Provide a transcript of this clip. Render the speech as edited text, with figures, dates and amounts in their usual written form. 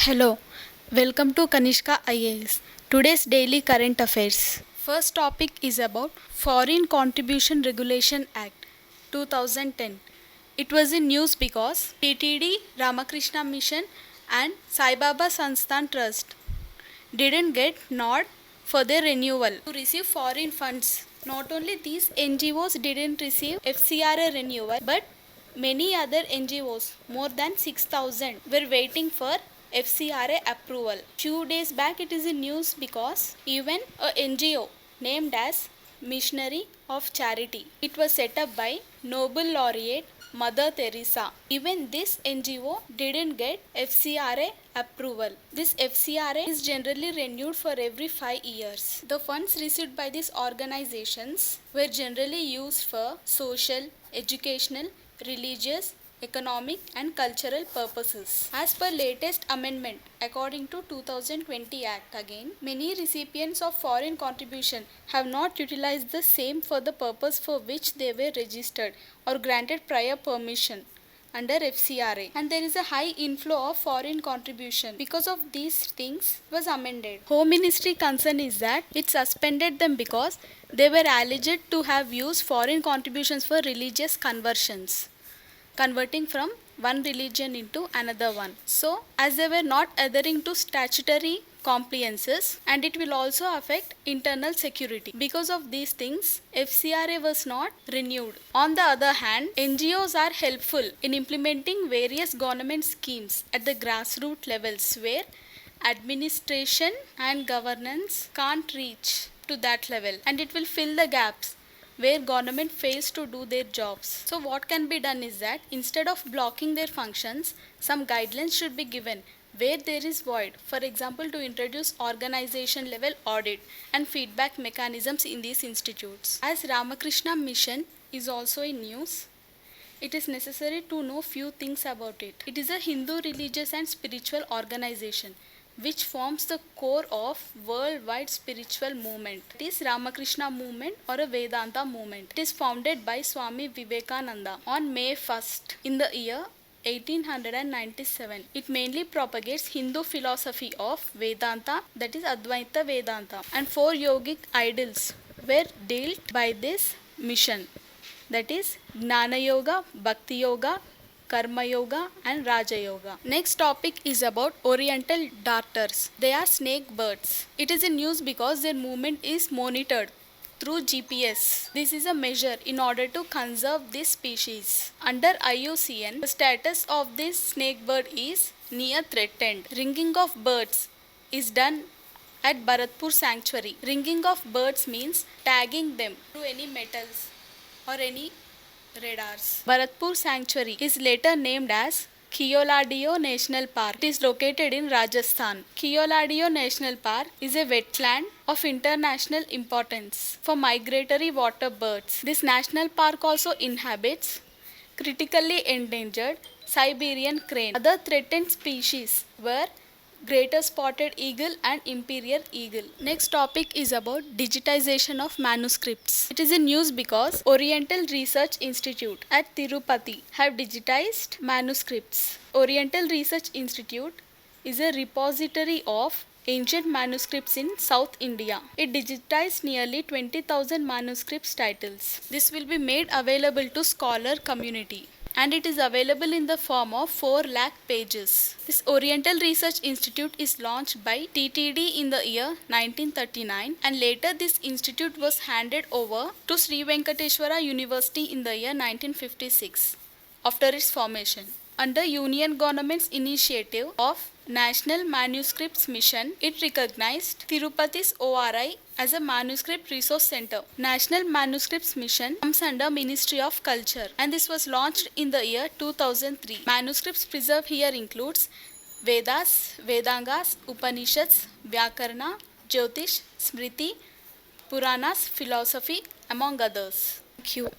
Hello, welcome to Kanishka IAS. Today's daily current affairs. First topic is about Foreign Contribution Regulation Act 2010. It was in news because TTD, Ramakrishna Mission and Sai Baba Sansthan Trust didn't get nod for their renewal to receive foreign funds. Not only these NGOs didn't receive FCRA renewal, but many other NGOs, more than 6,000, were waiting for FCRA approval. Few days back it is in news because even a NGO named as Missionary of Charity, it was set up by Nobel laureate Mother Teresa. Even this NGO didn't get FCRA approval. This FCRA is generally renewed for every 5 years. The funds received by these organizations were generally used for social, educational, religious, economic and cultural purposes. As per latest amendment, according to 2020 Act again, many recipients of foreign contribution have not utilized the same for the purpose for which they were registered or granted prior permission under FCRA, and there is a high inflow of foreign contribution. Because of these things was amended. Home Ministry concern is that it suspended them because they were alleged to have used foreign contributions for religious converting from one religion into another one. So, as they were not adhering to statutory compliances, and it will also affect internal security. Because of these things, FCRA was not renewed. On the other hand, NGOs are helpful in implementing various government schemes at the grassroots levels where administration and governance can't reach to that level, and it will fill the gaps where government fails to do their jobs. So what can be done is that instead of blocking their functions, some guidelines should be given where there is void. For example, to introduce organization level audit and feedback mechanisms in these institutes. As Ramakrishna Mission is also in news, it is necessary to know few things about it. It is a Hindu religious and spiritual organization which forms the core of worldwide spiritual movement. It is Ramakrishna movement or a Vedanta movement. It is founded by Swami Vivekananda on May 1st in the year 1897. It mainly propagates Hindu philosophy of Vedanta, that is Advaita Vedanta, and 4 yogic ideals were dealt by this mission, that is Gnana Yoga, Bhakti Yoga, Karma Yoga and Raja Yoga. Next topic is about Oriental darters. They are snake birds. It is in news because their movement is monitored through GPS. This is a measure in order to conserve this species. Under IUCN, the status of this snake bird is near threatened. Ringing of birds is done at Bharatpur Sanctuary. Ringing of birds means tagging them to any metals or any radars. Bharatpur Sanctuary is later named as Keoladeo National Park. It is located in Rajasthan. Keoladeo National Park is a wetland of international importance for migratory water birds. This national park also inhabits critically endangered Siberian crane. Other threatened species were greater spotted eagle and imperial eagle. Next topic is about digitization of manuscripts. It is in news because Oriental Research Institute at Tirupati have digitized manuscripts. Oriental Research Institute is a repository of ancient manuscripts in South India. It digitized nearly 20,000 manuscripts titles. This will be made available to scholar community, and it is available in the form of 4 lakh pages. This Oriental Research Institute is launched by TTD in the year 1939, and later this institute was handed over to Sri Venkateswara University in the year 1956 after its formation. Under Union Government's initiative of National Manuscripts Mission, it recognized Tirupati's ORI as a Manuscript Resource Center. National Manuscripts Mission comes under Ministry of Culture, and this was launched in the year 2003. Manuscripts preserved here includes Vedas, Vedangas, Upanishads, Vyakarna, Jyotish, Smriti, Puranas, philosophy, among others. Thank you.